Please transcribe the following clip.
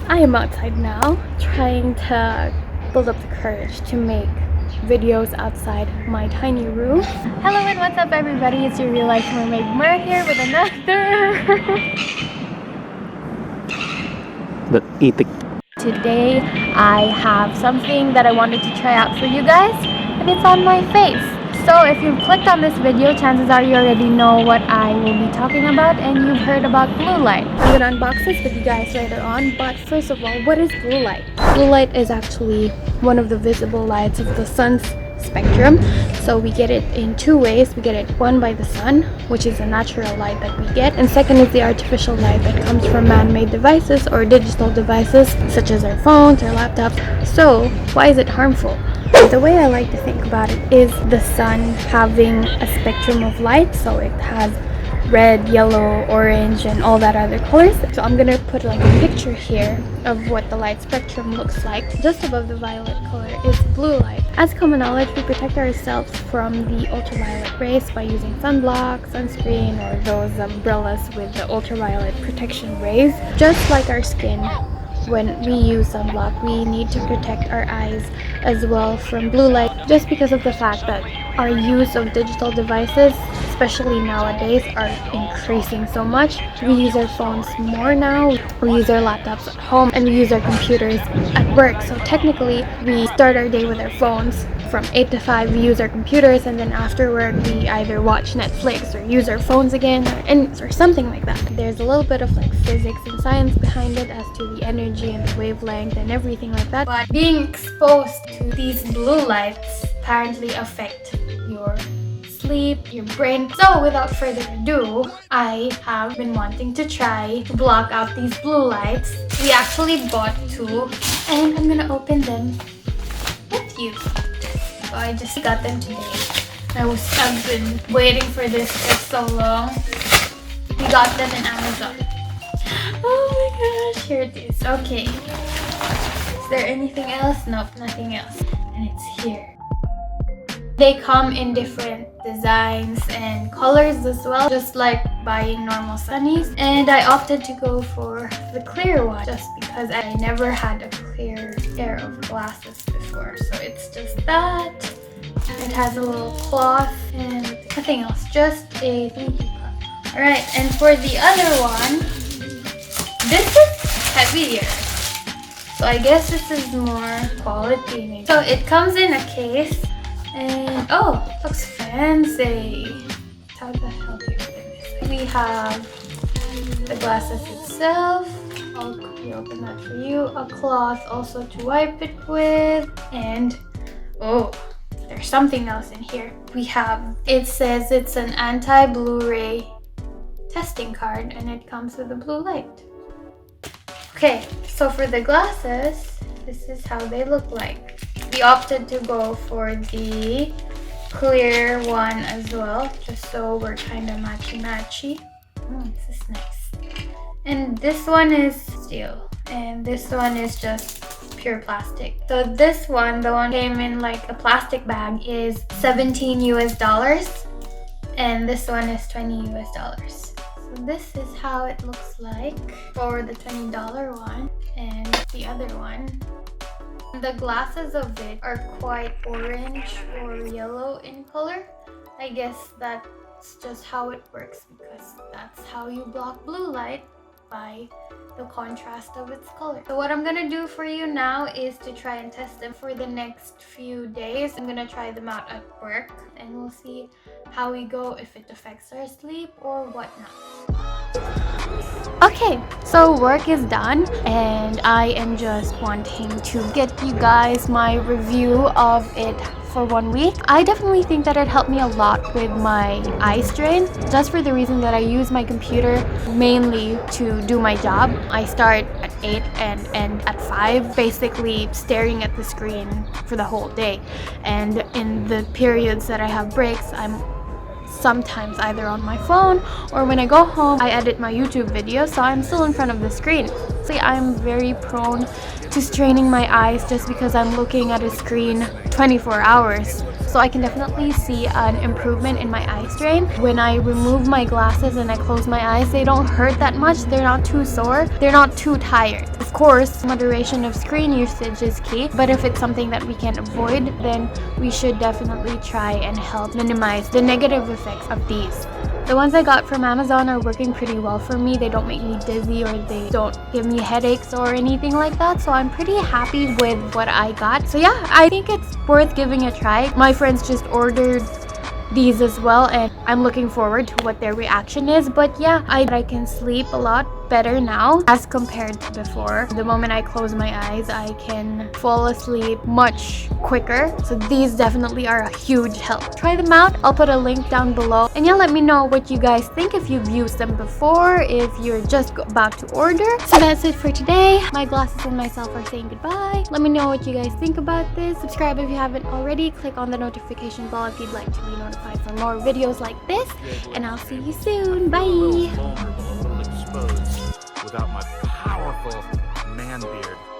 I am outside now, trying to build up the courage to make videos outside my tiny room. Hello and what's up everybody, it's your real life mermaid Mer here with another But itik. Today I have something that I wanted to try out for you guys, and it's on my face. So if you've clicked on this video, chances are you already know what I will be talking about and you've heard about blue light. I'm gonna unbox this with you guys later on, but first of all, what is blue light? Blue light is actually one of the visible lights of the sun's spectrum. So we get it in two ways. We get it one by the sun, which is a natural light that we get, and second is the artificial light that comes from man-made devices or digital devices such as our phones or laptops. So why is it harmful? The way I like to think about it is the sun having a spectrum of light, so it has red, yellow, orange, and all that other colors. So I'm gonna put like a picture here of what the light spectrum looks like. Just above the violet color is blue light. As common knowledge, we protect ourselves from the ultraviolet rays by using sunblock, sunscreen, or those umbrellas with the ultraviolet protection rays. Just like our skin, when we use sunblock, we need to protect our eyes as well from blue light, just because of the fact that our use of digital devices, especially nowadays, are increasing so much. We use our phones more now, we use our laptops at home, and we use our computers at work. So technically, we start our day with our phones. From 8 to 5, we use our computers, and then after work, we either watch Netflix or use our phones again, or something like that. There's a little bit of like physics and science behind it as to the energy and the wavelength and everything like that. But being exposed to these blue lights apparently affect your sleep, your brain. So without further ado, I have been wanting to try to block out these blue lights. We actually bought two, and I'm gonna open them with you. So I just got them today. I've been waiting for this for so long. We got them in Amazon. Oh my gosh, here it is. Okay. Is there anything else? Nope, nothing else. And it's here. They come in different designs and colors as well, just like buying normal sunnies. And I opted to go for the clear one just because I never had a clear pair of glasses before. So it's just that. It has a little cloth and nothing else, just a thank you card. Alright, and for the other one, this is heavier. So I guess this is more quality maybe. So it comes in a case. And oh, looks fancy. How the hell do you open this? We have the glasses itself. I'll quickly open that for you. A cloth also to wipe it with. And oh, there's something else in here. It says it's an anti-Blu-ray testing card, and it comes with a blue light. Okay, so for the glasses, this is how they look like. We opted to go for the clear one as well, just so we're kind of matchy-matchy. Oh, this is nice. And this one is steel, and this one is just pure plastic. So this one, the one came in like a plastic bag, is $17 US, and this one is $20 US. So this is how it looks like for the $20 one, and the other one. The glasses of it are quite orange or yellow in color. I guess that's just how it works, because that's how you block blue light, by the contrast of its color. So what I'm gonna do for you now is to try and test them for the next few days. I'm gonna try them out at work, and we'll see how we go, if it affects our sleep or whatnot. Okay, so work is done, and I am just wanting to get you guys my review of it for 1 week. I definitely think that it helped me a lot with my eye strain, just for the reason that I use my computer mainly to do my job. I start at 8 and end at 5, basically staring at the screen for the whole day. And in the periods that I have breaks, I'm sometimes either on my phone, or when I go home I edit my YouTube videos, so I'm still in front of the screen. See, I'm very prone to straining my eyes just because I'm looking at a screen 24 hours. So I can definitely see an improvement in my eye strain. When I remove my glasses and I close my eyes, they don't hurt that much. They're not too sore. They're not too tired. Of course, moderation of screen usage is key, but if it's something that we can avoid, then we should definitely try and help minimize the negative effects of these. The ones I got from Amazon are working pretty well for me. They don't make me dizzy or they don't give me headaches or anything like that. So I'm pretty happy with what I got. So yeah, I think it's worth giving a try. My friends just ordered these as well and I'm looking forward to what their reaction is. But yeah, I can sleep a lot better now as compared to before. The moment I close my eyes, I can fall asleep much quicker. So these definitely are a huge help. Try them out. I'll put a link down below. And yeah, let me know what you guys think, if you've used them before, if you're just about to order. So that's it for today. My glasses and myself are saying goodbye. Let me know what you guys think about this. Subscribe if you haven't already. Click on the notification bell if you'd like to be notified for more videos like this. And I'll see you soon. Bye! Without my powerful man beard.